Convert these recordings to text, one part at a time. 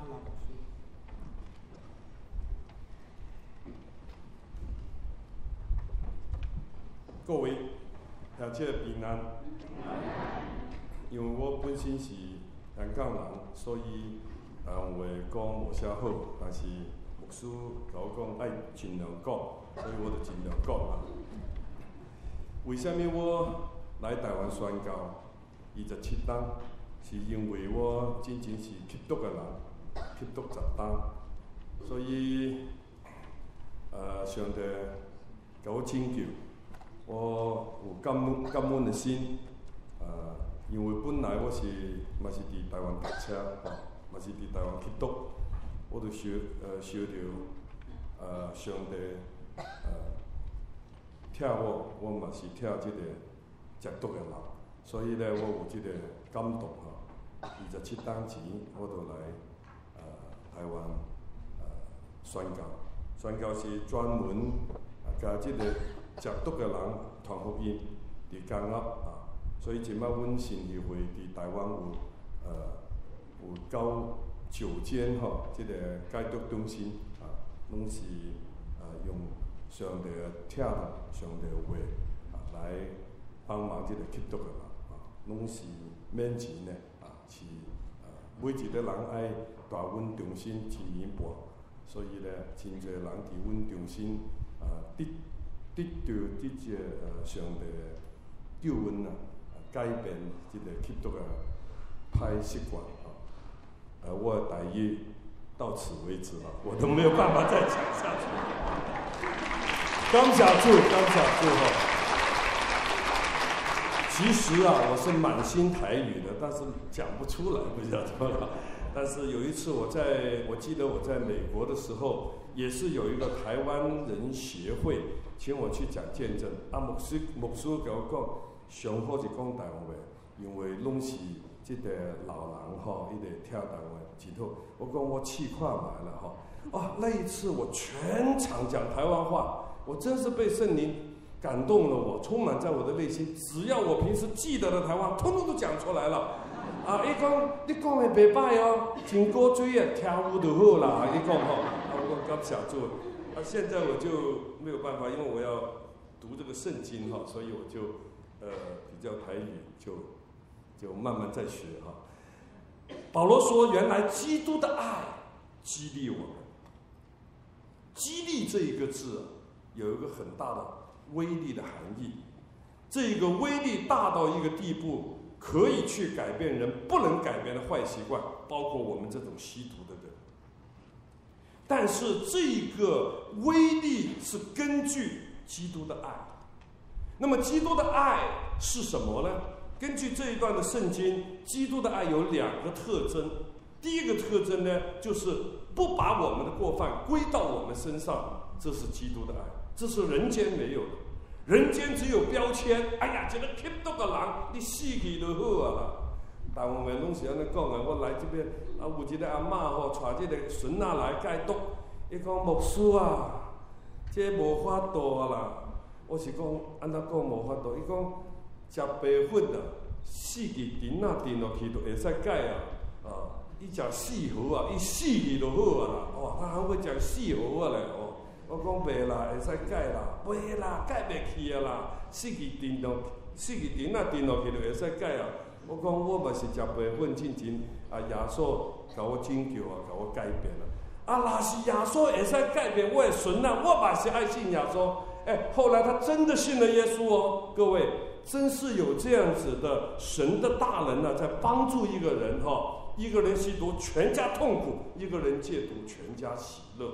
阿拉牧师。各位听者平安。因为我本身是香港人，所以话讲无啥好，但是牧师甲我讲爱尽量讲，所以我就尽量讲啊。为什么我来台湾宣教27天？是因为我真正是吸毒的人，吸毒10天，所以上帝甲我拯救，我有感恩的心。因为本来我嘛是伫台湾读册，嘛是伫台湾吸毒，我就受到上帝疼我嘛是疼即个食毒的人，所以咧我有即个感动27天前我就来台湾宣教，宣教是专门甲即个食毒的人传福音伫监狱所以即摆阮信义会伫台湾有9间即个戒毒中心拢是用上帝的疼上帝的话来帮忙即个吸毒的人拢是免钱的是每一个人爱大阮中心1年半，所以咧真侪人伫阮中心得到即个上帝的救恩改变即个吸毒的歹习惯我的台语到此为止我都没有办法再讲下去。感谢主，感谢主其实我是满心台语的，但是讲不出来，不晓得。但是有一次我记得我在美国的时候，也是有一个台湾人协会请我去讲见证牧师甲我讲。上好是讲台湾话，因为拢是即个老人伊个跳台湾真好。我讲我去看买了那一次我全场讲台湾话，我真是被圣灵感动了我，充满在我的内心。只要我平时记得的台湾，通通都讲出来了。伊讲你讲的袂歹哦，真古锥听有就好啦。伊讲我讲感谢主。现在我就没有办法，因为我要读这个圣经所以我就。比较台语就慢慢在学保罗说，原来基督的爱激励我们。激励这一个字有一个很大的威力的含义，这个威力大到一个地步，可以去改变人不能改变的坏习惯，包括我们这种吸毒的人。但是这个威力是根据基督的爱。那么基督的爱是什么呢？根据这一段的圣经，基督的爱有2个特征。第一个特征呢，就是不把我们的过犯归到我们身上，这是基督的爱，这是人间没有的。人间只有标签，哎呀，这个吸毒的人，你死去就好啦。台湾话拢是安尼讲的。我来这边有一个阿嬷带这个孙仔来戒毒，伊讲牧师这无法度啦。我是讲安怎讲无法度？伊讲食白粉4支钉钉落去就会使解伊食4盒伊死去就好啦。他还会讲4盒咧我讲袂啦，会使解啦，袂啦，解袂去啦，4支钉钉落去就会使解我讲我嘛是食白粉，进前耶稣甲我拯救甲我改变若是耶稣会使改变我的孙仔，我嘛是爱信耶稣。后来他真的信了耶稣各位，真是有这样子的神的大人在帮助一个人一个人吸毒全家痛苦，一个人戒毒全家喜乐。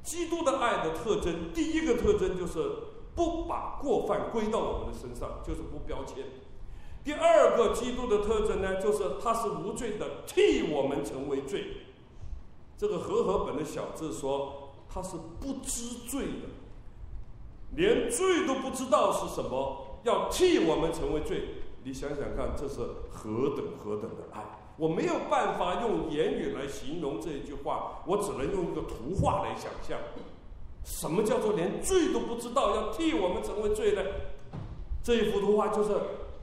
基督的爱的特征，第一个特征就是不把过犯归到我们的身上，就是不标签。第二个基督的特征呢，就是他是无罪的，替我们成为罪。这个和本的小字说他是不知罪的，连罪都不知道是什么，要替我们成为罪。你想想看，这是何等的爱！我没有办法用言语来形容这一句话，我只能用一个图画来想象。什么叫做连罪都不知道，要替我们成为罪呢？这一幅图画就是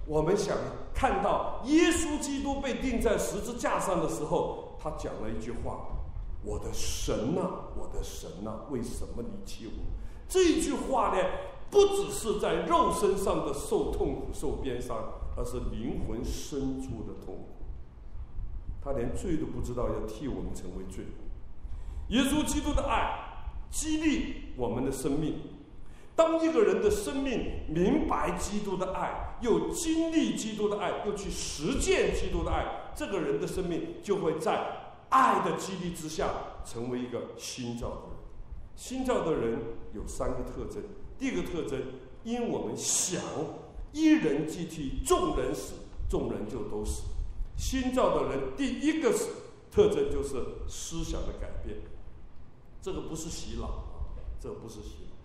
我们想看到耶稣基督被钉在十字架上的时候，他讲了一句话：“我的神呐，我的神呐，为什么离弃我？”这一句话呢，不只是在肉身上的受痛苦、受鞭伤，而是灵魂深处的痛苦。他连罪都不知道，要替我们成为罪。耶稣基督的爱激励我们的生命。当一个人的生命明白基督的爱，又经历基督的爱，又去实践基督的爱，这个人的生命就会在爱的激励之下，成为一个新造的人。新造的人有3个特征。第一个特征，因我们想一人既替众人死，众人就都死。新造的人第一个特征就是思想的改变。这个不是洗脑，这个不是洗脑。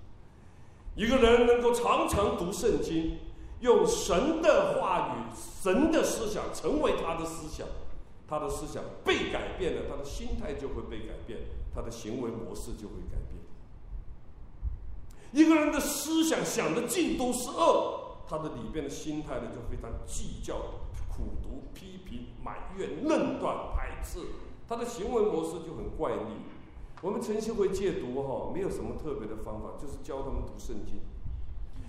一个人能够常常读圣经，用神的话语、神的思想成为他的思想，他的思想被改变了，他的心态就会被改变，他的行为模式就会改变。一个人的思想想的尽都是恶，他的里边的心态呢就非常计较、苦毒、批评、埋怨、论断、排斥，他的行为模式就很怪异。我们晨曦会戒毒没有什么特别的方法，就是教他们读圣经。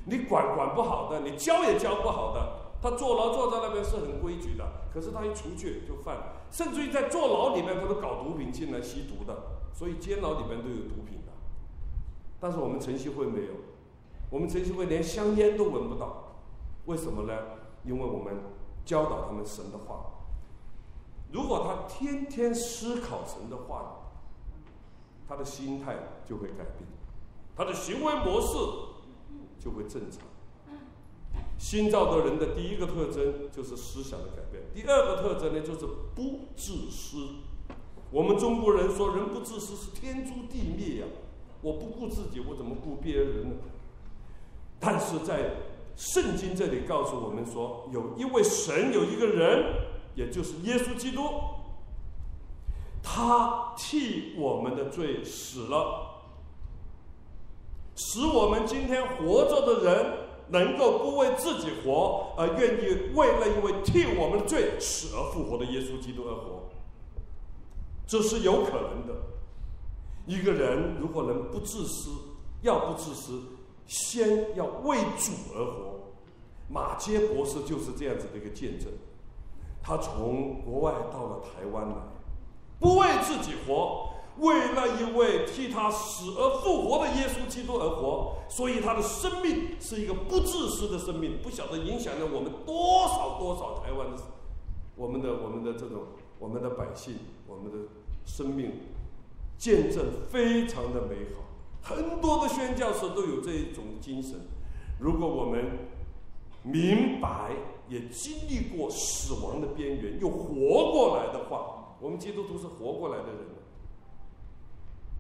你管不好的，你教也教不好的。他坐牢坐在那边是很规矩的，可是他一出去就犯，甚至于在坐牢里面他都搞毒品进来吸毒的，所以监牢里面都有毒品的。但是我们晨曦会没有，我们晨曦会连香烟都闻不到，为什么呢？因为我们教导他们神的话。如果他天天思考神的话，他的心态就会改变，他的行为模式就会正常。新造的人的第一个特征就是思想的改变，第二个特征呢就是不自私。我们中国人说人不自私是天诛地灭呀，我不顾自己，我怎么顾别人呢？但是在圣经这里告诉我们说，有一位神，有一个人，也就是耶稣基督，他替我们的罪死了，使我们今天活着的人能够不为自己活，而愿意为了一位替我们的罪死而复活的耶稣基督而活。这是有可能的。一个人如果能不自私，要不自私，先要为主而活。马偕博士就是这样子的一个见证。他从国外到了台湾来，不为自己活，为了一位替他死而复活的耶稣基督而活，所以他的生命是一个不自私的生命。不晓得影响了我们多少台湾的我们的百姓，我们的生命见证非常的美好。很多的宣教士都有这一种精神。如果我们明白也经历过死亡的边缘又活过来的话，我们基督徒是活过来的人。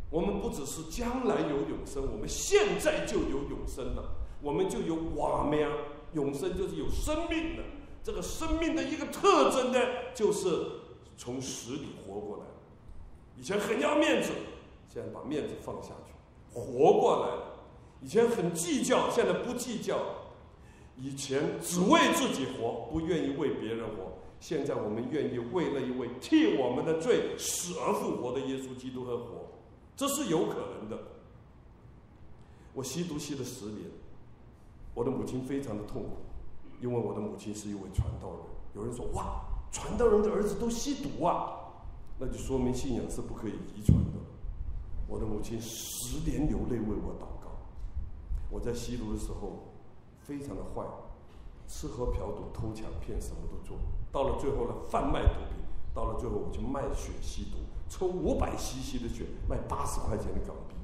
我们不只是将来有永生，我们现在就有永生了，我们就有瓦命，永生就是有生命的。这个生命的一个特征呢，就是从死里活过来。以前很要面子，现在把面子放下去，活过来了。以前很计较，现在不计较。以前只为自己活，不愿意为别人活。现在我们愿意为了一位替我们的罪死而复活的耶稣基督而活，这是有可能的。我吸毒吸了10年，我的母亲非常的痛苦，因为我的母亲是一位传道人。有人说，哇，传道人的儿子都吸毒啊，那就说明信仰是不可以遗传的。我的母亲10年流泪为我祷告。我在吸毒的时候非常的坏，吃喝嫖赌偷抢骗什么都做，到了最后呢，贩卖毒品，到了最后我就卖血吸毒，抽500cc 的血卖80块钱的港币。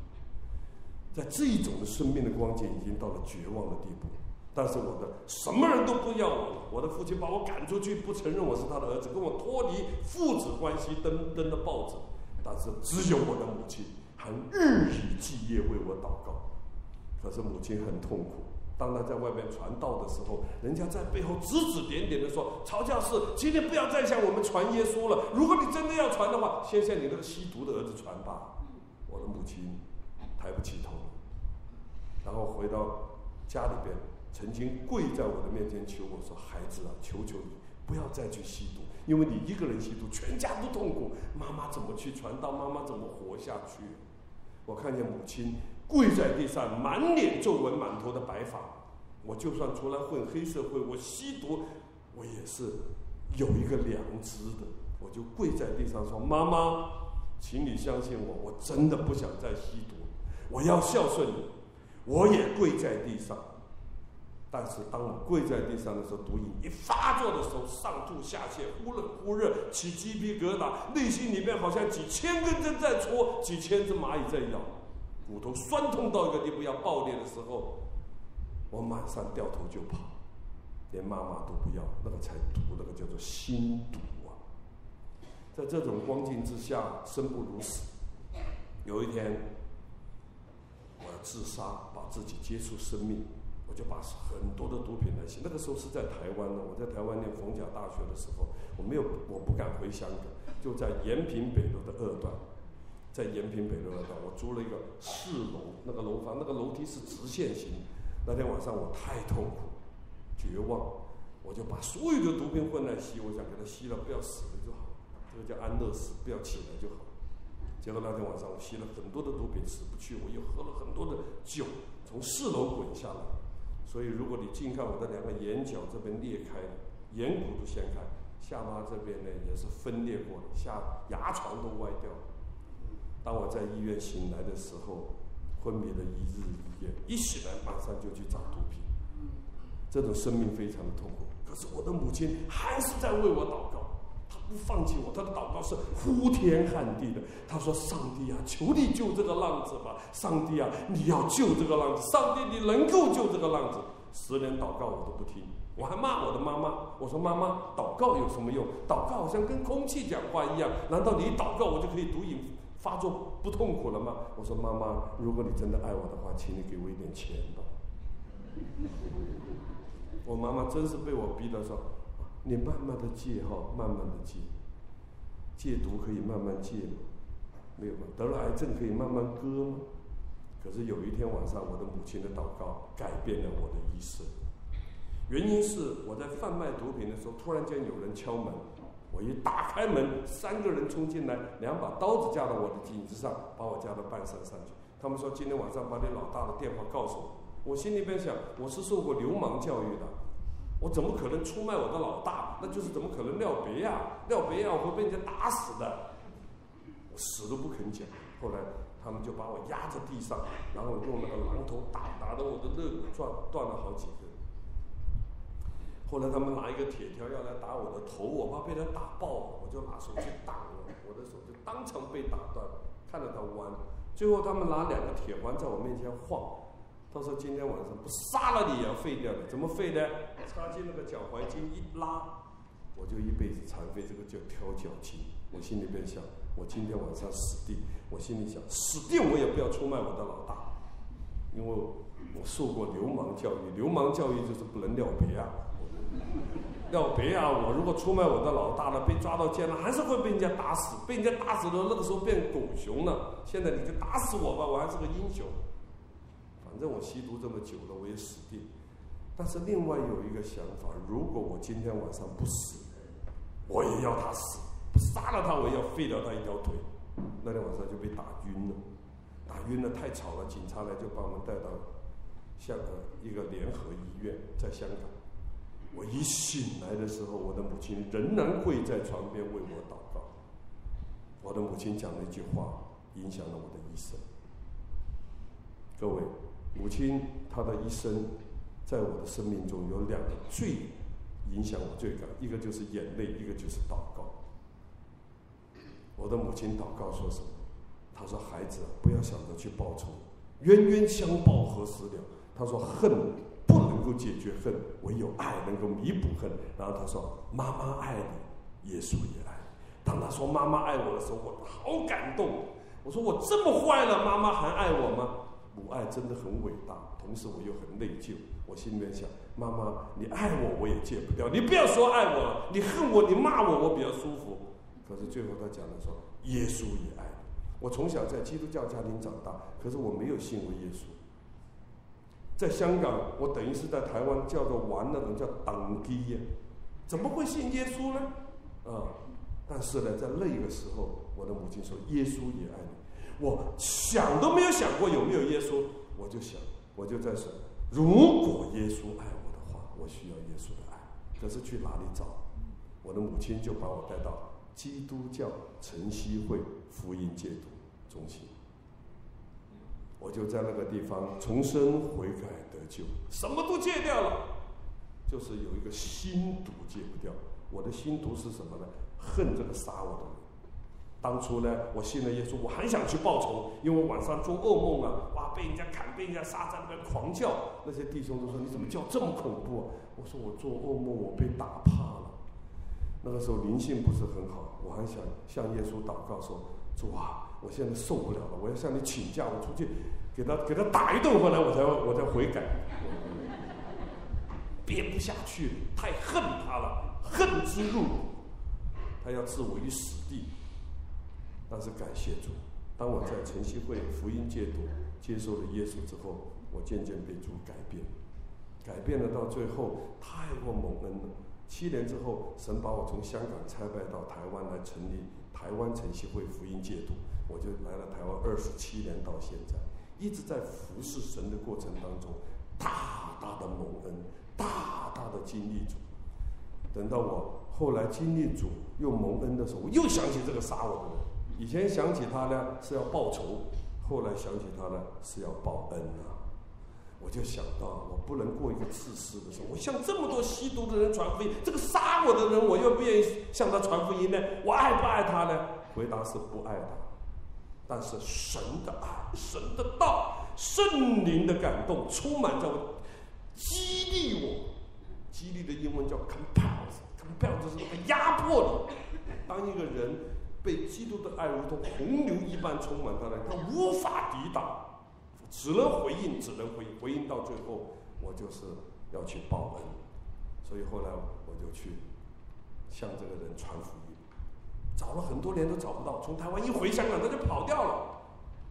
在这一种的生命的光景已经到了绝望的地步。但是我的什么人都不要我了，我的父亲把我赶出去，不承认我是他的儿子，跟我脱离父子关系，登了报纸。但是只有我的母亲还日以继夜为我祷告。可是母亲很痛苦，当他在外面传道的时候，人家在背后指指点点的说，曹教士今天不要再向我们传耶稣了，如果你真的要传的话，先向你那个吸毒的儿子传吧。我的母亲抬不起头，然后回到家里边，曾经跪在我的面前求我说，孩子啊，求求你不要再去吸毒，因为你一个人吸毒，全家都痛苦。妈妈怎么去传道？妈妈怎么活下去？我看见母亲跪在地上，满脸皱纹，满头的白发。我就算出来混黑社会，我吸毒，我也是有一个良知的。我就跪在地上说：“妈妈，请你相信我，我真的不想再吸毒，我要孝顺你。”我也跪在地上。但是当我跪在地上的时候，毒瘾一发作的时候，上吐下泻，忽冷忽热，起鸡皮疙瘩，内心里面好像几千根针在戳，几千只蚂蚁在咬，骨头酸痛到一个地步要爆裂的时候，我马上掉头就跑，连妈妈都不要，那个才毒，那个叫做心毒啊！在这种光景之下，生不如死。有一天，我要自杀，把自己结束生命。我就把很多的毒品来吸。那个时候是在台湾呢，我在台湾念逢甲大学的时候，我不敢回香港，就在延平北路的2段，在延平北路2段，我租了一个4楼，那个楼房，那个楼梯是直线型。那天晚上我太痛苦、绝望，我就把所有的毒品混在吸，我想给他吸了，不要死了就好，这个叫安乐死，不要起来就好。结果那天晚上我吸了很多的毒品，死不去，我又喝了很多的酒，从4楼滚下来。所以，如果你近看我的2个眼角这边裂开了，眼骨都掀开，下巴这边呢也是分裂过的，牙床都歪掉了。当我在医院醒来的时候，昏迷了1日1夜，一醒来马上就去找毒品，这种生命非常的痛苦。可是我的母亲还是在为我祷告，她不放弃我，她的祷告是呼天喊地的。她说：“上帝啊，求你救这个浪子吧！上帝啊，你要救这个浪子！上帝，你能够救这个浪子！”10年祷告我都不听，我还骂我的妈妈，我说：“妈妈，祷告有什么用？祷告好像跟空气讲话一样，难道你一祷告我就可以毒瘾发作不痛苦了吗？”我说：“妈妈，如果你真的爱我的话，请你给我一点钱吧。”我妈妈真是被我逼得说：“你慢慢的戒哈，慢慢的戒，戒毒可以慢慢戒吗？没有吗？得了癌症可以慢慢割吗？”可是有一天晚上，我的母亲的祷告改变了我的一生。原因是我在贩卖毒品的时候，突然间有人敲门，我一打开门，3个人冲进来，2把刀子架到我的颈子上，把我架到半山上去。他们说：“今天晚上把你老大的电话告诉我。”我心里边想，我是受过流氓教育的，我怎么可能出卖我的老大？那就是怎么可能廖别亚？廖别亚我会被人家打死的，我死都不肯讲。后来他们就把我压在地上，然后用那个榔头打得我的肋骨断了好几根。后来他们拿一个铁条要来打我的头，我怕被他打爆，我就拿手去挡了，我的手就当场被打断，看着他弯。最后他们拿2个铁环在我面前晃，他说：“今天晚上不杀了你也要废掉的，怎么废呢？插进那个脚踝筋一拉，我就一辈子残废，这个叫挑脚筋。”我心里边想，我今天晚上死定。我心里想，死定我也不要出卖我的老大，因为我受过流氓教育，流氓教育就是不能廖别啊。廖别啊，我如果出卖我的老大了，被抓到监了，还是会被人家打死。被人家打死了，那个时候变狗熊了。现在你就打死我吧，我还是个英雄。反正我吸毒这么久了，我也死定。但是另外有一个想法，如果我今天晚上不死，我也要他死，不杀了他，我也要废掉他一条腿。那天晚上就被打晕了，打晕了太吵了，警察来就把我们带到一个联合医院，在香港。我一醒来的时候，我的母亲仍然跪在床边为我祷告。我的母亲讲了一句话，影响了我的一生。各位，母亲她的一生，在我的生命中有2个最影响我最感，一个就是眼泪，一个就是祷告。我的母亲祷告说什么？她说：“孩子，不要想着去报仇，冤冤相报何时了？”她说：“恨不能够解决恨，唯有爱能够弥补恨。”然后她说：“妈妈爱你，耶稣也爱你。”当她说妈妈爱我的时候，我好感动。我说：“我这么坏了，妈妈还爱我吗？”母爱真的很伟大，同时我又很内疚。我心里面想：妈妈，你爱我，我也戒不掉；你不要说爱我，你恨我，你骂我，我比较舒服。可是最后他讲的说，耶稣也爱你。我从小在基督教家庭长大，可是我没有信过耶稣。在香港，我等于是在台湾叫做玩那种叫党基呀，怎么会信耶稣呢？但是呢，在那个时候，我的母亲说耶稣也爱你。我想都没有想过有没有耶稣，我就在想，如果耶稣爱我的话，我需要耶稣的爱，可是去哪里找？我的母亲就把我带到基督教晨曦会福音戒毒中心，我就在那个地方重生悔改得救，什么都戒掉了，就是有一个心毒戒不掉。我的心毒是什么呢？恨这个杀我的人。当初呢，我信了耶稣，我很想去报仇，因为我晚上做噩梦啊，哇，被人家砍，被人家杀，在那边狂叫。那些弟兄都说：“你怎么叫这么恐怖啊？”我说：“我做噩梦，我被打怕了。”那个时候灵性不是很好，我还想向耶稣祷告说：“主啊，我现在受不了了，我要向你请假，我出去给他打一顿回来，我才悔改。”憋不下去，太恨他了，恨之入骨，他要置我于死地。但是感谢主，当我在晨曦会福音戒毒接受了耶稣之后，我渐渐被主改变了，到最后太过蒙恩了。7年之后，神把我从香港差派到台湾来成立台湾晨曦会福音戒毒，我就来了台湾27年到现在，一直在服侍神的过程当中，大大的蒙恩，大大的经历主。等到我后来经历主又蒙恩的时候，我又想起这个杀我的人。以前想起他呢是要报仇，后来想起他呢是要报恩啊。我就想到，我不能过一个自私的生活。我向这么多吸毒的人传福音，这个杀我的人，我又不愿意向他传福音呢？我爱不爱他呢？回答是不爱他。但是神的爱、神的道、圣灵的感动充满在我，激励我。激励的英文叫 compel 就是压迫你。当一个人被基督的爱如同洪流一般充满他来，他无法抵挡，只能回应，回应到最后，我就是要去报恩。所以后来我就去向这个人传福音，找了很多年都找不到，从台湾一回香港他就跑掉了。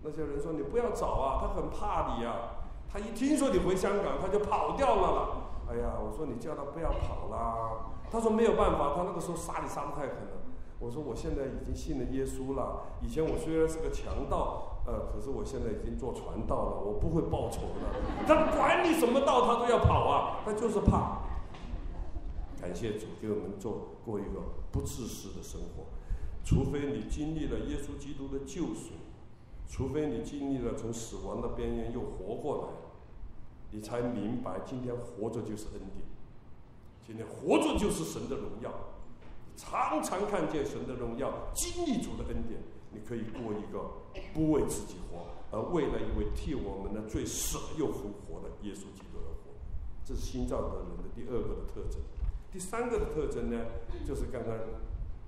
那些人说你不要找啊，他很怕你啊，他一听说你回香港他就跑掉了啦。哎呀，我说你叫他不要跑啦，他说没有办法，他那个时候杀你杀得太狠了。我说我现在已经信了耶稣了，以前我虽然是个强盗，可是我现在已经做传道了，我不会报仇的。他管你什么道，他都要跑啊，他就是怕。感谢主给我们过一个不自私的生活，除非你经历了耶稣基督的救赎，除非你经历了从死亡的边缘又活过来，你才明白今天活着就是恩典，今天活着就是神的荣耀。常常看见神的荣耀，经历主的恩典，你可以过一个不为自己活，而为了一位替我们的罪死又复活的耶稣基督而活。这是新造的人的第2个的特征。第3个的特征呢，就是刚刚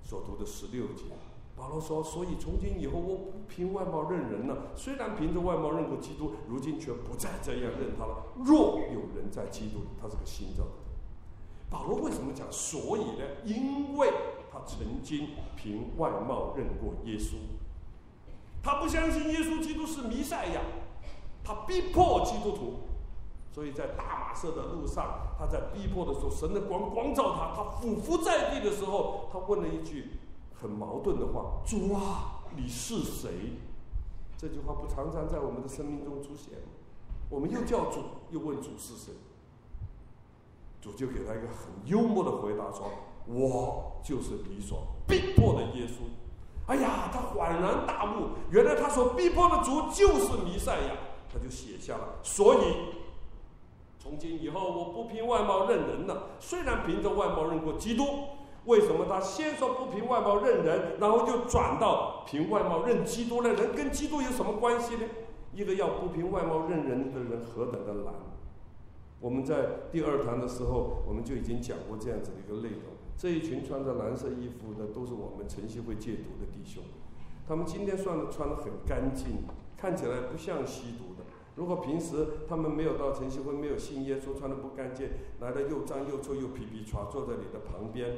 所读的16节。保罗说：“所以从今以后，我不凭外貌认人了。虽然凭着外貌认过基督，如今却不再这样认他了。若有人在基督里，他是个新造的人。”保罗为什么讲所以呢？因为他曾经凭外貌认过耶稣，他不相信耶稣基督是弥赛亚，他逼迫基督徒，所以在大马色的路上，他在逼迫的时候，神的光照他，他俯伏在地的时候，他问了一句很矛盾的话：“主啊，你是谁？”这句话不常常在我们的生命中出现吗？我们又叫主，又问主是谁。主就给他一个很幽默的回答说：“我就是你所逼迫的耶稣。”哎呀，他恍然大悟，原来他所逼迫的主就是弥赛亚，他就写下了。所以从今以后，我不凭外貌认人了。虽然凭着外貌认过基督，为什么他先说不凭外貌认人，然后就转到凭外貌认基督呢？人跟基督有什么关系呢？一个要不凭外貌认人的人何等的难！我们在第2堂的时候，我们就已经讲过这样子的一个内容。这一群穿着蓝色衣服的，都是我们晨曦会戒毒的弟兄。他们今天穿得很干净，看起来不像吸毒的。如果平时他们没有到晨曦会，没有信耶稣，穿得不干净，来的又脏又臭又皮皮唰，坐在你的旁边，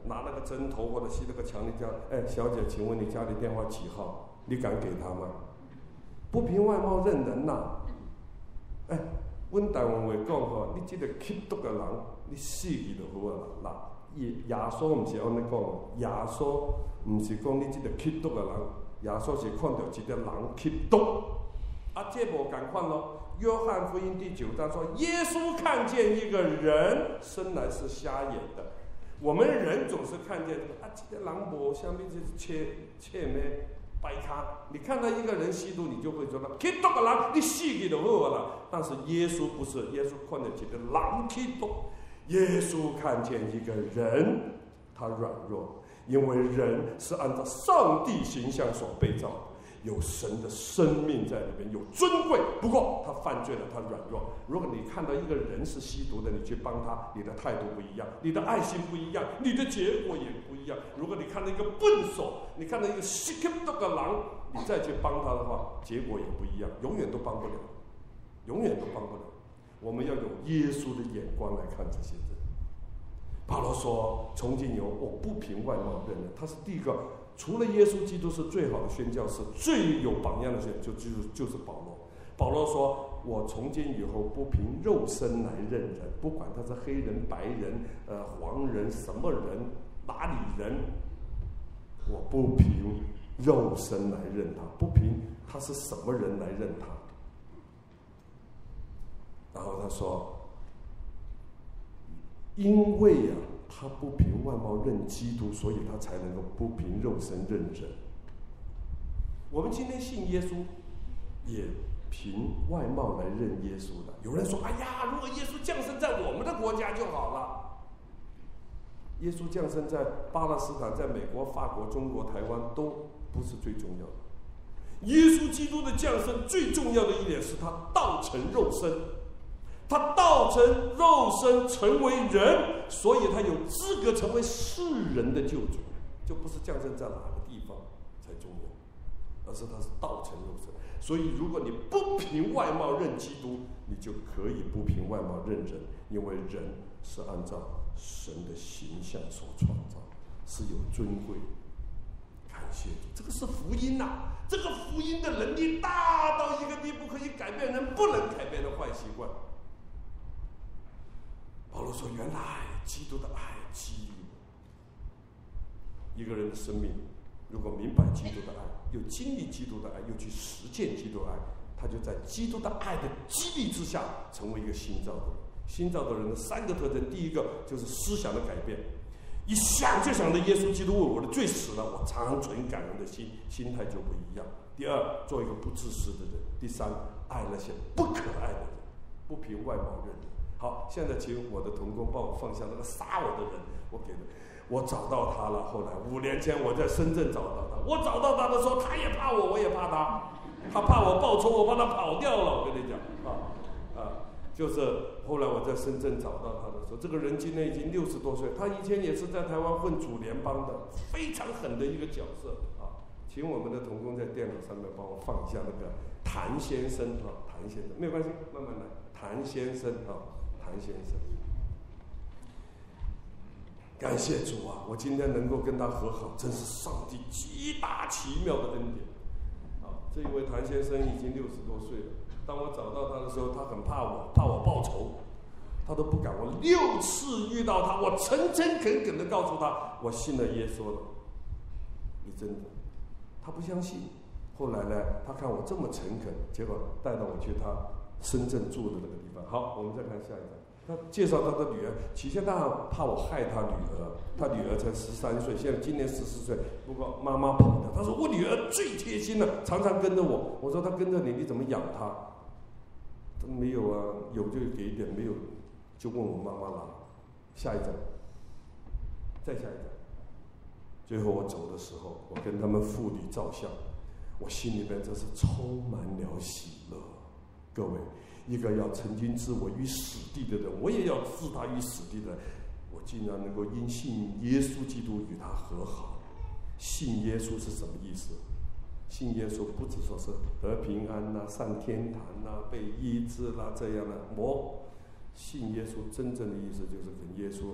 拿那个针头或者吸那个墙，你讲：“哎，小姐，请问你家里电话几号？”你敢给他吗？不凭外貌认人呐！阮台湾话讲吼，你这个吸毒的人，你死去就好啊啦！耶稣唔是安尼讲，耶稣唔是讲你这个吸毒的人，耶稣是看到一个人吸毒，这无共款咯。约翰福音第9章说，耶稣看见一个人生来是瞎眼的。我们人总是看见这个人无啥物就是切咩白卡。你看到一个人吸毒，你就会说吸毒的人你死去就好了。但是耶稣不是，耶稣看到一个人吸毒。耶稣看见一个人，他软弱，因为人是按照上帝形象所被造的，有神的生命在里面，有尊贵。不过他犯罪了，他软弱。如果你看到一个人是吸毒的，你去帮他，你的态度不一样，你的爱心不一样，你的结果也不一样。如果你看到一个笨手，你看到一个吸毒的人，你再去帮他的话，结果也不一样，永远都帮不了，永远都帮不了。我们要用耶稣的眼光来看这些人。保罗说：“从今以后，我不凭外貌认人。”他是第一个，除了耶稣基督是最好的宣教士，最有榜样的宣教士就是保罗。保罗说：“我从今以后不凭肉身来认人，不管他是黑人、白人、黄人、什么人、哪里人，我不凭肉身来认他，不凭他是什么人来认他。”然后他说：“因为他不凭外貌认基督，所以他才能够不凭肉身认人。”我们今天信耶稣，也凭外貌来认耶稣的。有人说：“哎呀，如果耶稣降生在我们的国家就好了。”耶稣降生在巴勒斯坦、在美国、法国、中国、台湾都不是最重要的。耶稣基督的降生最重要的一点是他道成肉身。他道成肉身成为人，所以他有资格成为世人的救主，就不是降生在哪个地方才重要，而是他是道成肉身。所以如果你不凭外貌认基督，你就可以不凭外貌认人，因为人是按照神的形象所创造，是有尊贵。感谢主，这个是福音呐！这个福音的能力大到一个地步，可以改变人不能改变的坏习惯。保罗说：“原来基督的爱激励一个人的生命。如果明白基督的爱，又经历基督的爱，又去实践基督的爱，他就在基督的爱的激励之下，成为一个新造的人。新造的人的3个特征：第一个就是思想的改变，一想就想着耶稣基督为我的罪死了，我常存感恩的心，心态就不一样。第二，做一个不自私的人。第三，爱那些不可爱的人，不凭外貌认人。”好，现在请我的同工帮我放下那个杀我的人，我找到他了。后来5年前我在深圳找到他，我找到他的时候，他也怕我，我也怕他，他怕我报仇，我怕他跑掉了。我跟你讲就是后来我在深圳找到他的时候，这个人今年已经60多岁，他以前也是在台湾混主联邦的，非常狠的一个角色啊。请我们的同工在电脑上面帮我放一下那个谭先生谭先生，没有关系，慢慢来，谭先生谭先生，感谢主啊！我今天能够跟他和好，真是上帝极大奇妙的恩典。这一位谭先生已经60多岁了。当我找到他的时候，他很怕我报仇，他都不敢。我6次遇到他，我诚诚恳恳地告诉他，我信了耶稣了。你真的，他不相信。后来呢，他看我这么诚恳，结果带到我去他深圳住的那个地方。好，我们再看下一张。他介绍他的女儿，起先他怕我害他女儿，他女儿才13岁，现在今年14岁。不过妈妈跑的，他说我女儿最贴心了，常常跟着我。我说她跟着你，你怎么养她？他没有啊，有就给一点，没有就问我妈妈拿。下一张，再下一张。最后我走的时候，我跟他们父女照相，我心里边真是充满了喜乐。各位。一个要曾经置我于死地的人，我也要置他于死地的人，我竟然能够因信耶稣基督与他和好。信耶稣是什么意思？信耶稣不只说是得平安啦、上天堂啦、被医治啦这样的。信耶稣真正的意思就是跟耶稣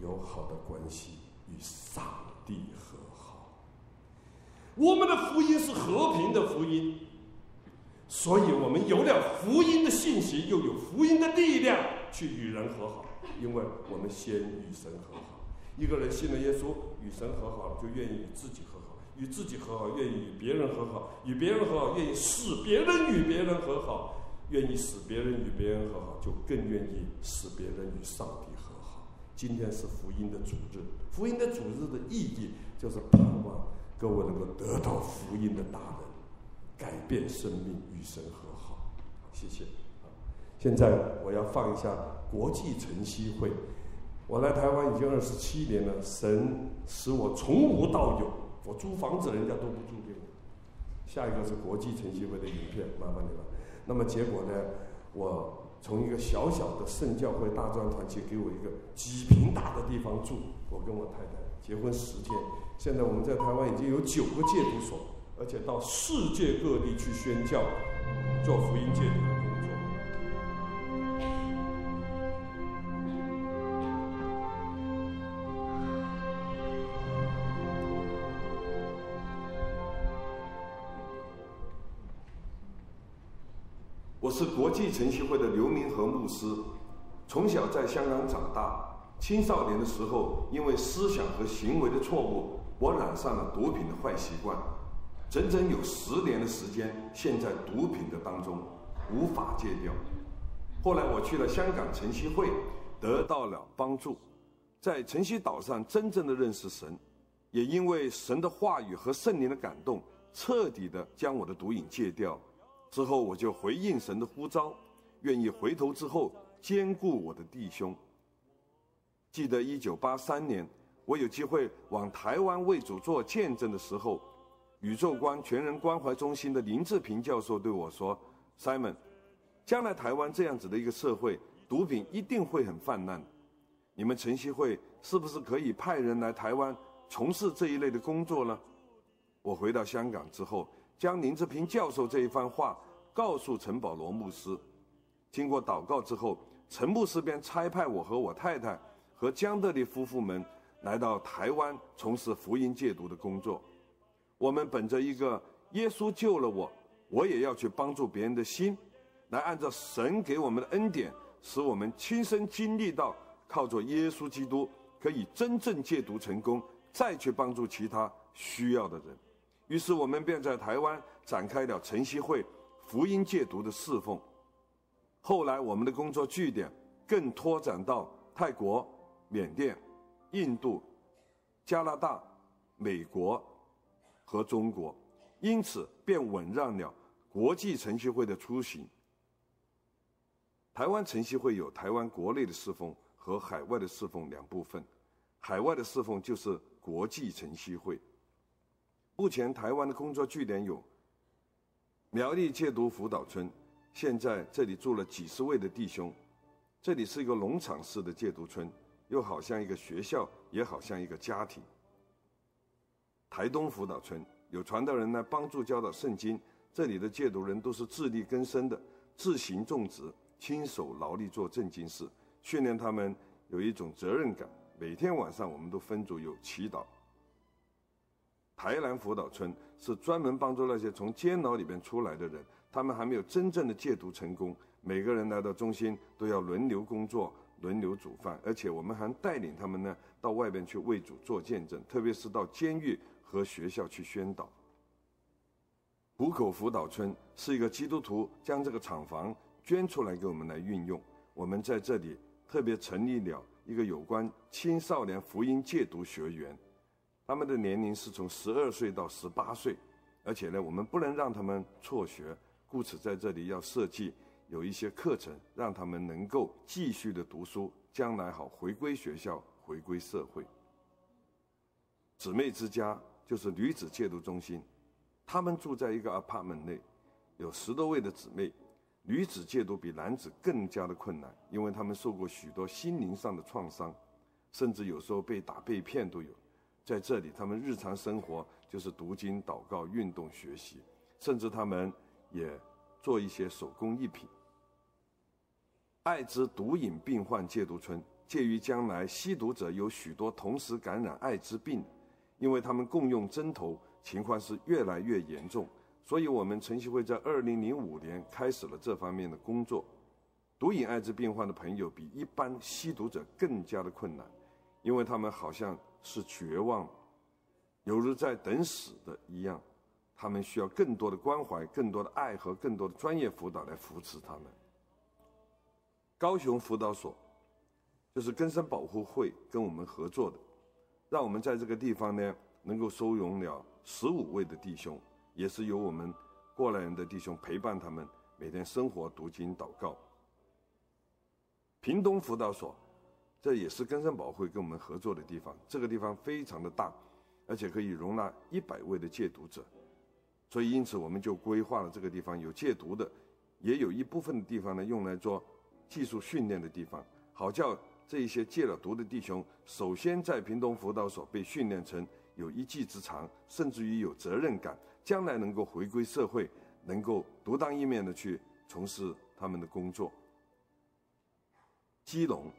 有好的关系，与上帝和好。我们的福音是和平的福音。所以我们有了福音的信息，又有福音的力量去与人和好，因为我们先与神和好。一个人信了耶稣，与神和好了，就愿意与自己和好，与自己和好，愿意与别人和好，与别人和好，愿意使别人与别人和好，愿意使别人与别人和好，就更愿意使别人与上帝和好。今天是福音的主日，福音的主日的意义就是盼望各位能够得到福音的大能，改变生命，与神和好。谢谢。现在我要放一下国际晨曦会。我来台湾已经27年了，神使我从无到有，我租房子人家都不租给我。下一个是国际晨曦会的影片，麻烦你了。那么结果呢，我从一个小小的圣教会大专团契给我一个几坪大的地方住，我跟我太太结婚10天，现在我们在台湾已经有9个戒毒所，而且到世界各地去宣教，做福音戒毒的工作。我是国际晨曦会的刘明和牧师，从小在香港长大，青少年的时候因为思想和行为的错误，我染上了毒品的坏习惯，整整有10年的时间陷在毒品的当中，无法戒掉。后来我去了香港晨曦会，得到了帮助，在晨曦岛上真正的认识神，也因为神的话语和圣灵的感动，彻底的将我的毒瘾戒掉。之后我就回应神的呼召，愿意回头之后兼顾我的弟兄。记得1983年，我有机会往台湾为主做见证的时候，宇宙观全人关怀中心的林志平教授对我说 ：“Simon， 将来台湾这样子的一个社会，毒品一定会很泛滥。你们晨曦会是不是可以派人来台湾从事这一类的工作呢？”我回到香港之后，将林志平教授这一番话告诉陈保罗牧师。经过祷告之后，陈牧师便差派我和我太太和江德利夫妇们来到台湾从事福音戒毒的工作。我们本着一个耶稣救了我，我也要去帮助别人的心，来按照神给我们的恩典，使我们亲身经历到靠着耶稣基督可以真正戒毒成功，再去帮助其他需要的人。于是我们便在台湾展开了晨曦会福音戒毒的侍奉。后来我们的工作据点更拓展到泰国、缅甸、印度、加拿大、美国和中国，因此便稳让了国际晨曦会的出行。台湾晨曦会有台湾国内的侍奉和海外的侍奉2部分，海外的侍奉就是国际晨曦会。目前台湾的工作据点有苗栗戒毒辅导村，现在这里住了几十位的弟兄。这里是一个农场式的戒毒村，又好像一个学校，也好像一个家庭。台东辅导村有传道人来帮助教导圣经，这里的戒毒人都是自力更生的，自行种植，亲手劳力做正经事，训练他们有一种责任感。每天晚上我们都分组有祈祷。台南辅导村是专门帮助那些从监牢里边出来的人，他们还没有真正的戒毒成功，每个人来到中心都要轮流工作，轮流煮饭，而且我们还带领他们呢到外边去为主做见证，特别是到监狱和学校去宣导。湖口辅导村是一个基督徒将这个厂房捐出来给我们来运用，我们在这里特别成立了一个有关青少年福音戒毒学员，他们的年龄是从12岁到18岁，而且呢，我们不能让他们辍学，故此在这里要设计有一些课程，让他们能够继续的读书，将来好回归学校，回归社会。姊妹之家就是女子戒毒中心，他们住在一个 apartment 内，有10多位的姊妹。女子戒毒比男子更加的困难，因为他们受过许多心灵上的创伤，甚至有时候被打被骗都有。在这里他们日常生活就是读经、祷告、运动、学习，甚至他们也做一些手工艺品。艾滋毒瘾病患戒毒村介于将来吸毒者有许多同时感染艾滋病，因为他们共用针头，情况是越来越严重，所以我们晨曦会在2005年开始了这方面的工作。毒瘾艾滋病患的朋友比一般吸毒者更加的困难，因为他们好像是绝望，犹如在等死的一样。他们需要更多的关怀、更多的爱和更多的专业辅导来扶持他们。高雄辅导所就是根生保护会跟我们合作的，让我们在这个地方呢能够收容了15位的弟兄，也是由我们过来人的弟兄陪伴他们每天生活、读经、祷告。屏东辅导所，这也是根生保护会跟我们合作的地方，这个地方非常的大，而且可以容纳100位的戒毒者，所以因此我们就规划了这个地方有戒毒的，也有一部分的地方呢用来做技术训练的地方，好叫这一些戒了毒的弟兄首先在屏东辅导所被训练成有一技之长，甚至于有责任感，将来能够回归社会，能够独当一面的去从事他们的工作。基隆，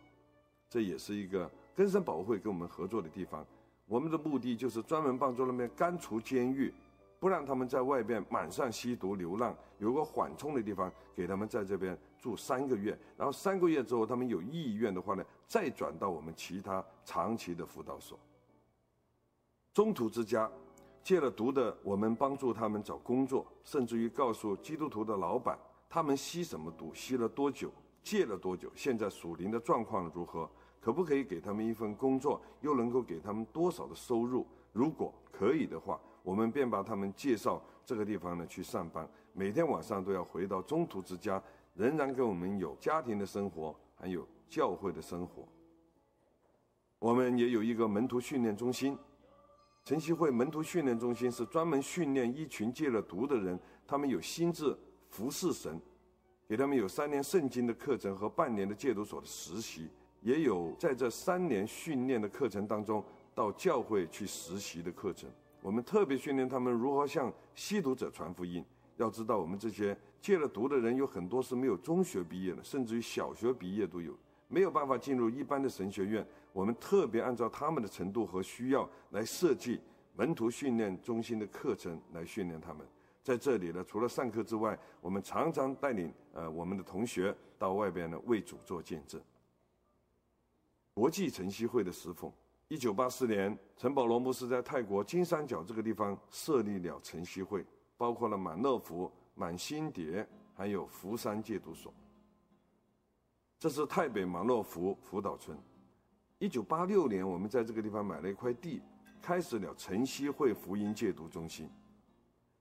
这也是一个根生保护会跟我们合作的地方，我们的目的就是专门帮助他们干除监狱，不让他们在外边满上吸毒流浪，有个缓冲的地方给他们在这边住3个月，然后3个月之后他们有意愿的话呢，再转到我们其他长期的辅导所。中途之家，戒了毒的我们帮助他们找工作，甚至于告诉基督徒的老板他们吸什么毒，吸了多久，戒了多久，现在属灵的状况如何，可不可以给他们一份工作，又能够给他们多少的收入，如果可以的话，我们便把他们介绍这个地方呢去上班，每天晚上都要回到中途之家，仍然跟我们有家庭的生活，还有教会的生活。我们也有一个门徒训练中心，晨曦会门徒训练中心是专门训练一群戒了毒的人，他们有心志服侍神，给他们有3年圣经的课程和半年的戒毒所的实习，也有在这3年训练的课程当中到教会去实习的课程。我们特别训练他们如何向吸毒者传福音。要知道我们这些戒了毒的人有很多是没有中学毕业的，甚至于小学毕业都有，没有办法进入一般的神学院，我们特别按照他们的程度和需要来设计门徒训练中心的课程来训练他们。在这里呢，除了上课之外，我们常常带领我们的同学到外边呢为主做见证。国际晨曦会的侍奉，1984年，陈保罗牧师在泰国金三角这个地方设立了晨曦会，包括了满乐福、满新蝶，还有福山戒毒所。这是泰北满乐福辅导村。1986年，我们在这个地方买了一块地，开始了晨曦会福音戒毒中心。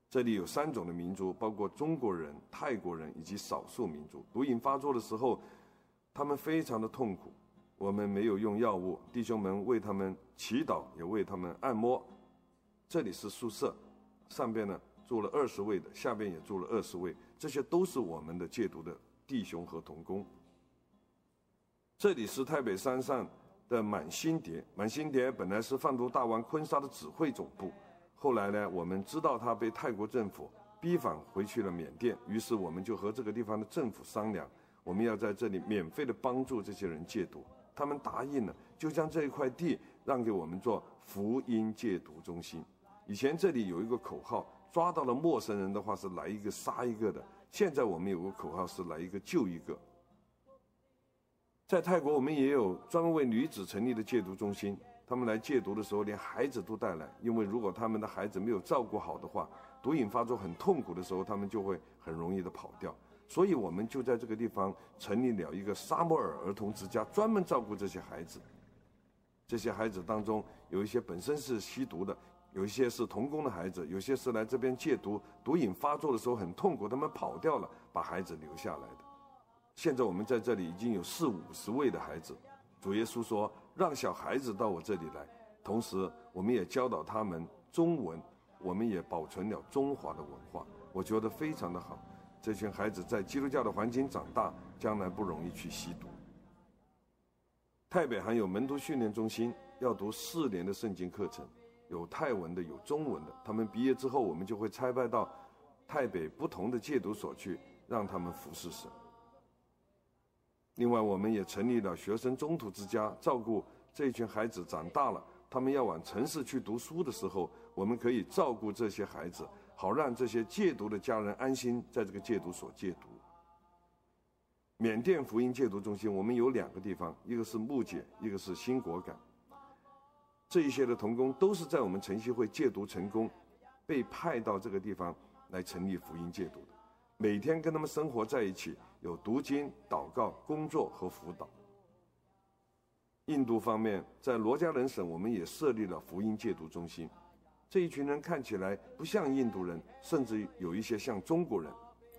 这里有3种的民族，包括中国人、泰国人以及少数民族。毒瘾发作的时候，他们非常的痛苦。我们没有用药物，弟兄们为他们祈祷，也为他们按摩。这里是宿舍，上边呢住了20位的，下边也住了20位，这些都是我们的戒毒的弟兄和同工。这里是台北山上的满新蝶，满新蝶本来是贩毒大王坤沙的指挥总部，后来呢，我们知道他被泰国政府逼返回去了缅甸，于是我们就和这个地方的政府商量，我们要在这里免费的帮助这些人戒毒。他们答应了，就将这一块地让给我们做福音戒毒中心。以前这里有一个口号，抓到了陌生人的话是来一个杀一个的，现在我们有个口号是来一个救一个。在泰国我们也有专门为女子成立的戒毒中心，他们来戒毒的时候连孩子都带来，因为如果他们的孩子没有照顾好的话，毒瘾发作很痛苦的时候，他们就会很容易的跑掉。所以我们就在这个地方成立了一个沙摩尔儿童之家，专门照顾这些孩子。这些孩子当中有一些本身是吸毒的，有一些是童工的孩子，有些是来这边戒毒，毒瘾发作的时候很痛苦，他们跑掉了，把孩子留下来的。现在我们在这里已经有40-50位的孩子。主耶稣说让小孩子到我这里来，同时我们也教导他们中文，我们也保存了中华的文化，我觉得非常的好。这群孩子在基督教的环境长大，将来不容易去吸毒。泰北还有门徒训练中心，要读4年的圣经课程，有泰文的，有中文的。他们毕业之后，我们就会差派到泰北不同的戒毒所去，让他们服侍神。另外，我们也成立了学生中途之家，照顾这一群孩子长大了，他们要往城市去读书的时候，我们可以照顾这些孩子，好让这些戒毒的家人安心在这个戒毒所戒毒。缅甸福音戒毒中心我们有2个地方，一个是木姐，一个是新果港。这一些的同工都是在我们晨曦会戒毒成功，被派到这个地方来成立福音戒毒的，每天跟他们生活在一起，有读经、祷告、工作和辅导。印度方面，在罗加人省，我们也设立了福音戒毒中心。这一群人看起来不像印度人，甚至有一些像中国人，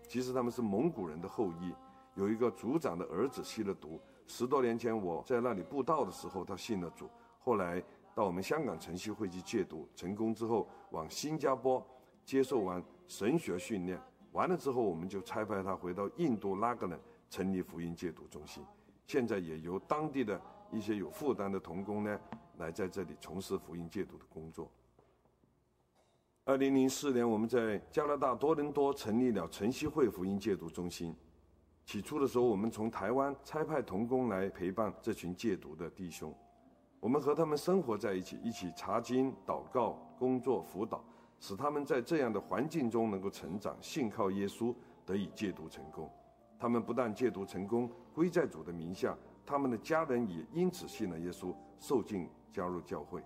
其实他们是蒙古人的后裔。有一个族长的儿子吸了毒，10多年前我在那里布道的时候，他信了主，后来到我们香港晨曦会去戒毒，成功之后往新加坡接受完神学训练，完了之后我们就差派他回到印度拉格人成立福音戒毒中心，现在也由当地的一些有负担的同工呢，来在这里从事福音戒毒的工作。2004年，我们在加拿大多伦多成立了晨曦会福音戒毒中心。起初的时候，我们从台湾差派同工来陪伴这群戒毒的弟兄，我们和他们生活在一起，一起查经、祷告、工作、辅导，使他们在这样的环境中能够成长，信靠耶稣，得以戒毒成功。他们不但戒毒成功，归在主的名下，他们的家人也因此信了耶稣，受浸加入教会。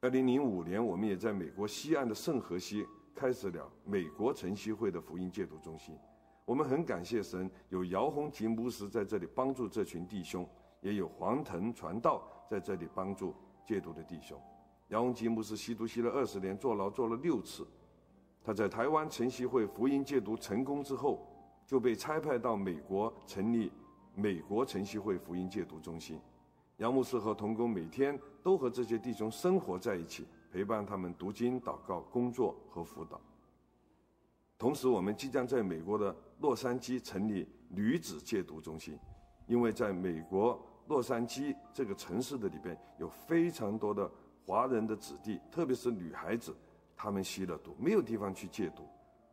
2005年，我们也在美国西岸的圣荷西开始了美国晨曦会的福音戒毒中心。我们很感谢神，有姚宏吉牧师在这里帮助这群弟兄，也有黄腾传道在这里帮助戒毒的弟兄。姚宏吉牧师吸毒吸了20年，坐牢坐了6次。他在台湾晨曦会福音戒毒成功之后，就被差派到美国成立美国晨曦会福音戒毒中心。杨牧师和同工每天都和这些弟兄生活在一起，陪伴他们读经、祷告、工作和辅导。同时，我们即将在美国的洛杉矶成立女子戒毒中心，因为在美国洛杉矶这个城市的里边有非常多的华人的子弟，特别是女孩子，她们吸了毒，没有地方去戒毒。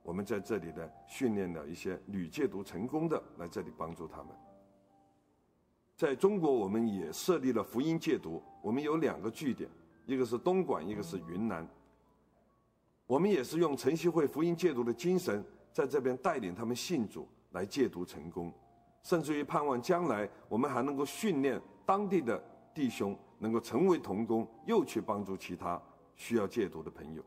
我们在这里呢训练了一些女戒毒成功的，来这里帮助他们。在中国，我们也设立了福音戒毒，我们有2个据点，一个是东莞，一个是云南。我们也是用晨曦会福音戒毒的精神，在这边带领他们信主，来戒毒成功，甚至于盼望将来我们还能够训练当地的弟兄，能够成为同工，又去帮助其他需要戒毒的朋友。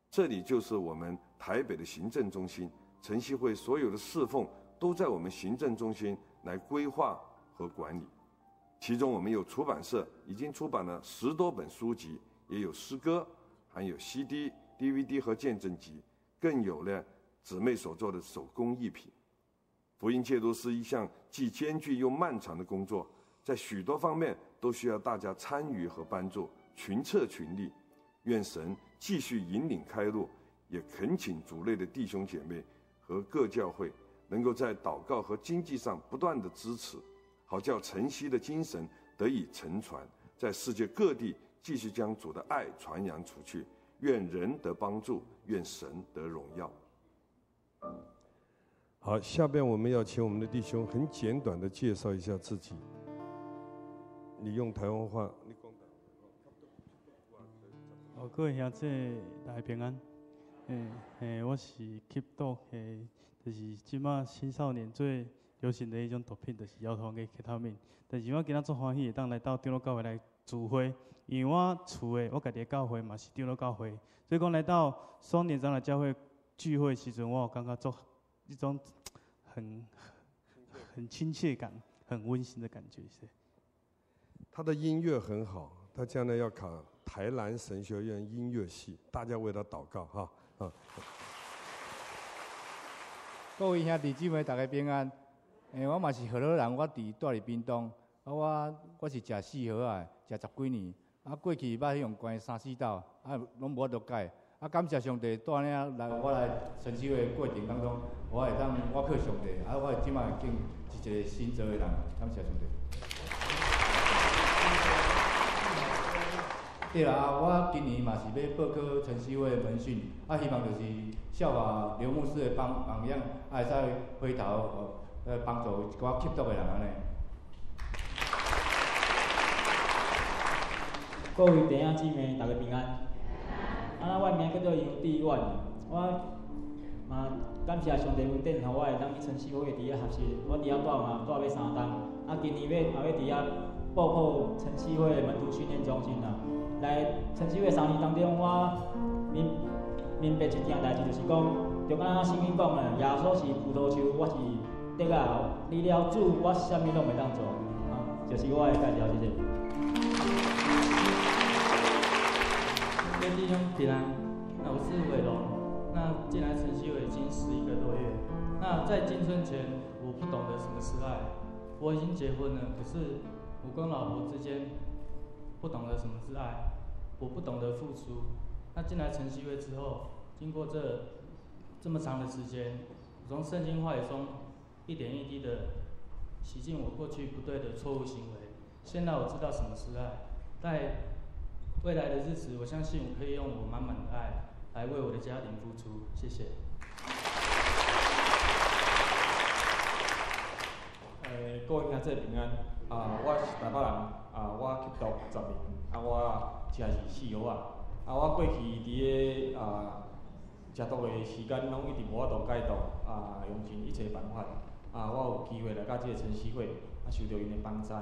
这里就是我们台北的行政中心，晨曦会所有的侍奉都在我们行政中心来规划和管理。其中我们有出版社，已经出版了10多本书籍，也有诗歌，还有 CD、DVD 和见证集，更有呢姊妹所做的手工艺品。福音戒毒是一项既艰巨又漫长的工作，在许多方面都需要大家参与和帮助，群策群力。愿神继续引领开路，也恳请主内的弟兄姐妹和各教会能够在祷告和经济上不断的支持，好叫晨曦的精神得以承传，在世界各地继续将主的爱传扬出去。愿人得帮助，愿神得荣耀。好，下边我们要请我们的弟兄很简短的介绍一下自己。你用台湾话，你讲的。各位兄弟，大家平安。我是吸毒，就是即马青少年最流行的一种毒品，就是摇头跟 Ketamine。但是我今仔足欢喜会当来到长老教会来聚会，因为我厝的我家己的教会嘛是长老教会，所以讲来到双年长老教会聚会的时阵，我有感觉做一种很亲切感、很温馨的感觉。是。他的音乐很好，他将来要考台南神学院音乐系，大家为他祷告哈。各位兄弟姊妹，大家平安。我嘛是荷兰人，我住屏东。我是食4号啊，食10几年。过去捌用关3、4道，拢无法度改。感谢上帝带领我来晨曦会过程当中，我会当我靠上帝，我即马已经是一个新造的人，感谢上帝。对啦，我今年嘛是要报考晨曦会的门训，希望就是效法刘牧师的榜样，会使回头帮助一寡吸毒的人安尼。各位弟兄姊妹，大家平安。我名叫做杨志远，我嘛感谢上帝恩典，互我会当去晨曦会伫遐学习。我伫遐住嘛住要3冬，今年嘛要伫遐报考晨曦会门徒训练中心啦。来晨曦会3年当中，我明白一件代志，就是讲，就敢圣经讲的，耶稣是葡萄树，我是竹仔后，离了主，我啥物拢袂当做。就是我的介绍，谢谢。各位弟兄平安，那我是伟龙。那进来晨曦会已经11个多月。那在进村前，我不懂得什么是爱。我已经结婚了，可是我跟老婆之间不懂得什么是爱，我不懂得付出。那进来晨曦会之后，经过这么长的时间，我从圣经话语中一点一滴的洗净我过去不对的错误行为。现在我知道什么是爱，在未来的日子，我相信我可以用我满满的爱来为我的家庭付出。谢谢。各位兄弟平安。我是台北人。我吸毒10年。我吃是4号仔。我过去伫食毒的时间，拢一直无法度戒毒。用尽一切办法。我有机会来到这个晨曦会，受到因的帮衬。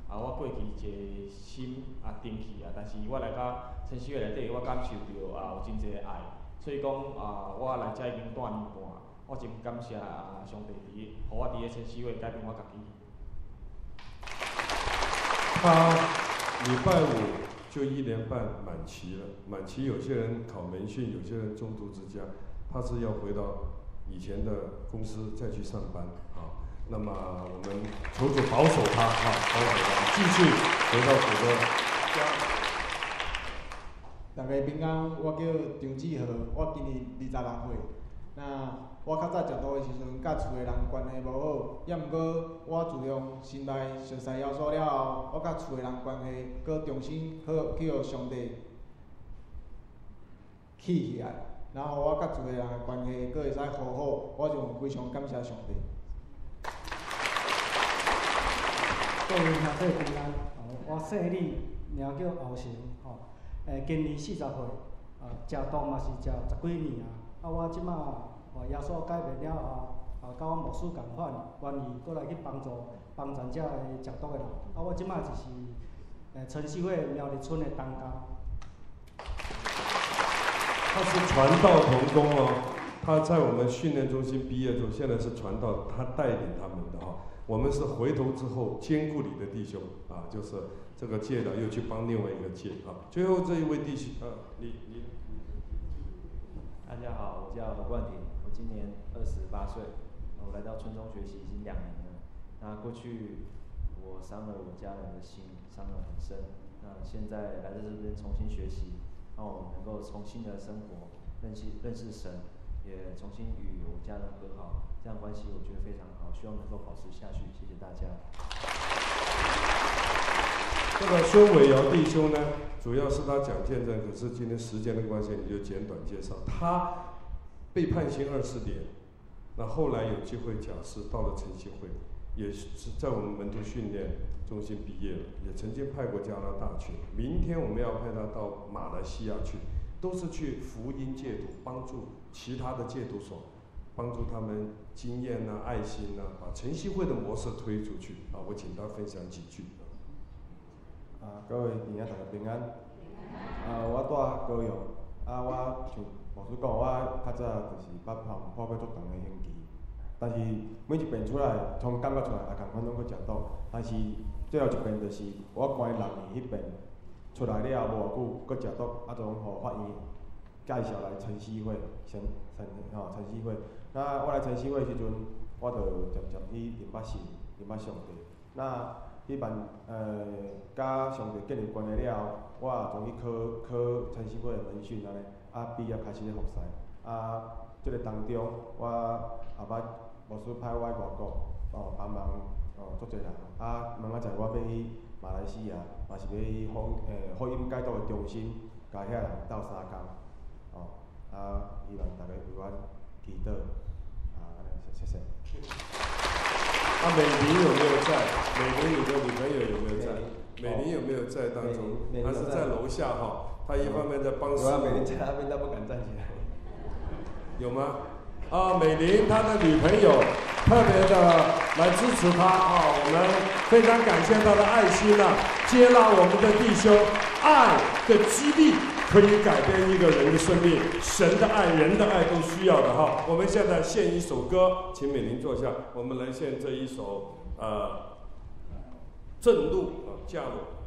我过去一个心定去但是我来到晨曦会内底，我感受到有真侪爱。所以讲我来遮已经半年半。我真感谢上帝伫，互我伫个晨曦会改变我家己。他礼拜5就1年半满期了，满期有些人考门训，有些人中途之家，他是要回到以前的公司再去上班那么我们求主保守他保守他，继续回到主的家。大家平安，我叫张志豪，我今年26岁。那我较早食毒的时阵，甲厝的人关系无好，也毋过我自从心内熟悉耶稣了后，我甲厝的人关系搁重新去互上帝起来，然后我甲厝的人的关系搁会使和好，我就非常感谢上帝。各位兄弟平安，我姓李，名叫敖成，今年40岁，食毒嘛是食10几年我即马耶稣改变了后，甲我牧师共款，愿意过来去帮助遮个食毒的人。我即马就是晨曦会苗栗村的东家。他是传道同工他在我们训练中心毕业之后，现在是传道，他带领他们的我们是回头之后兼顾你的弟兄就是这个戒了又去帮另外一个戒最后这一位弟兄你。大家好，我叫何冠廷，我今年28岁，我来到村中学习已经2年了。那过去我伤了我家人的心，伤得很深。那现在来到这边重新学习，让我能够重新的生活，认识神，也重新与我家人和好，这样关系我觉得非常好，希望能够保持下去。谢谢大家。这个孙伟尧弟兄呢，主要是他讲见证，可是今天时间的关系，你就简短介绍。他被判刑20年，那后来有机会假释到了晨曦会，也是在我们门徒训练中心毕业了，也曾经派过加拿大去。明天我们要派他到马来西亚去，都是去福音戒毒，帮助其他的戒毒所，帮助他们经验爱心把晨曦会的模式推出去我请他分享几句。各位弟兄大家平安。我住高雄，我像牧师讲，我较早就是捌破过足长的刑期，但是每一遍出来，从感觉出来也共款拢去食毒，但是最后一遍就是我关6年迄遍出来了无偌久，搁食毒，就互法院介绍来晨曦会，晨曦会。那我来晨曦会时阵，我就渐渐去认捌神，认捌上帝。那迄班甲上帝建立关系了后，我也从去考晨曦会的门训安尼，毕业开始咧服侍。即个当中，我后摆牧师派我外国帮忙足侪人，问在我要去马来西亚，嘛是要去福音戒毒的中心，甲遐人斗3工，希望大家为我祈祷，谢谢。美玲有没有在？美玲你的女朋友有没有在？美玲有没有在当中？她是在楼下她一方面在帮助。有美玲在那边，她不敢站起来。有吗？美玲他的女朋友特别的来支持他啊，我们非常感谢他的爱心啊，接纳我们的弟兄，爱的激励可以改变一个人的生命，神的爱、人的爱都需要的哈。我们现在献一首歌，请美玲坐下，我们来献这一首正路嫁我。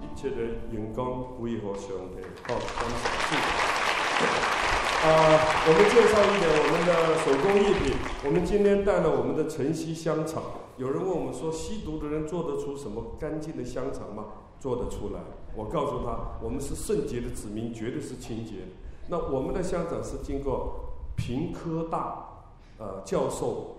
一切的荣光归乎上帝。好，感谢主。我们介绍一点我们的手工艺品。我们今天带了我们的晨曦香肠。有人问我们说，吸毒的人做得出什么干净的香肠吗？做得出来。我告诉他，我们是圣洁的子民，绝对是清洁。那我们的香肠是经过平科大教授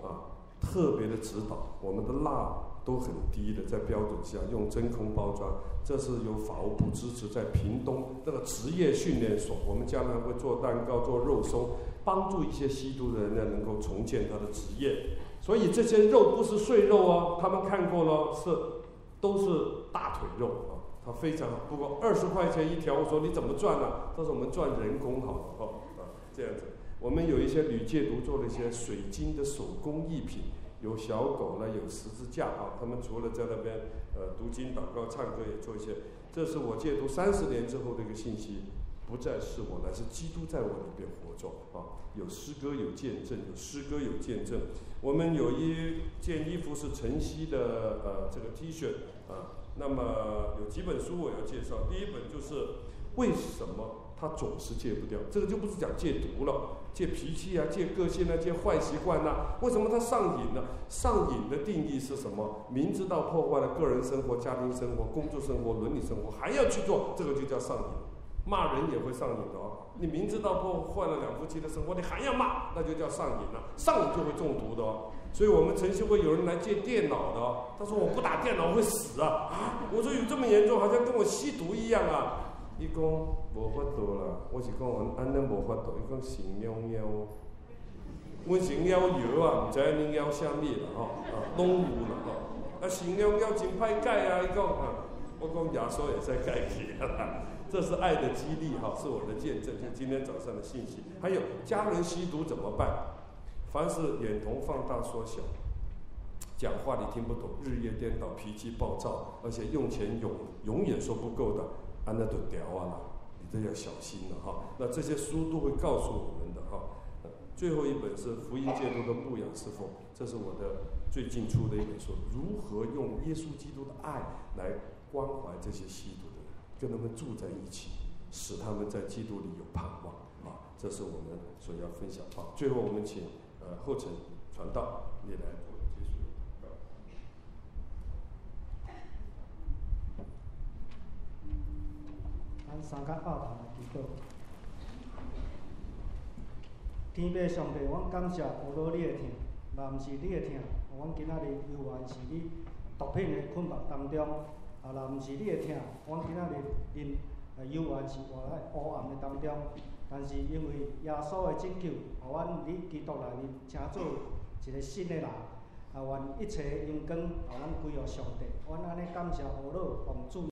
特别的指导，我们的蜡都很低的，在标准下用真空包装。这是由法务部支持，在屏东那个职业训练所，我们将来会做蛋糕、做肉松，帮助一些吸毒的人呢能够重建他的职业。所以这些肉不是碎肉哦，他们看过了，都是大腿肉啊，它非常好。不过20块钱一条，我说你怎么赚呢？他说我们赚人工好了这样子。我们有一些女戒毒做了一些水晶的手工艺品。有小狗呢，有十字架他们除了在那边读经、祷告、唱歌，也做一些。这是我戒毒30年之后的一个信息，不再是我，乃是基督在我里边活着有诗歌，有见证，有诗歌，有见证。我们有一件衣服是晨曦的这个 T 恤那么有几本书我要介绍。第一本就是为什么他总是戒不掉，这个就不是讲戒毒了。戒脾气戒个性戒坏习惯为什么他上瘾呢？上瘾的定义是什么？明知道破坏了个人生活、家庭生活、工作生活、伦理生活，还要去做，这个就叫上瘾。骂人也会上瘾的你明知道破坏了两夫妻的生活，你还要骂，那就叫上瘾了。上瘾就会中毒的所以我们晨曦会有人来戒电脑的他说我不打电脑会死我说有这么严重？好像跟我吸毒一样伊讲无法度啦，我是讲安尼无法度。伊讲神喵喵，阮神喵药唔知恁药啥物啦拢有啦神喵喵真歹解伊讲我讲耶稣也在解起啦。这是爱的激励是我的见证，就今天早上的信息。还有家人吸毒怎么办？凡是眼瞳放大缩小，讲话你听不懂，日夜颠倒，脾气暴躁，而且用钱永远说不够的。那都屌啦，你都要小心了那这些书都会告诉我们的最后一本是福音戒毒的牧养侍奉，这是我的最近出的一本书，如何用耶稣基督的爱来关怀这些吸毒的人，跟他们住在一起，使他们在基督里有盼望这是我们所要分享最后我们请后尘传道你来做结束。咱三甲拗头来祈祷。天父上帝，阮感谢有了你的疼，若毋是你的疼，阮今仔日犹原是你毒品的困惑当中。若毋是你的疼，阮今仔日犹原是活在黑暗的当中。但是因为耶稣的拯救，互阮伫基督内面成做一个新的人。愿一切荣光，互咱归予上帝。阮安尼感谢父老、奉主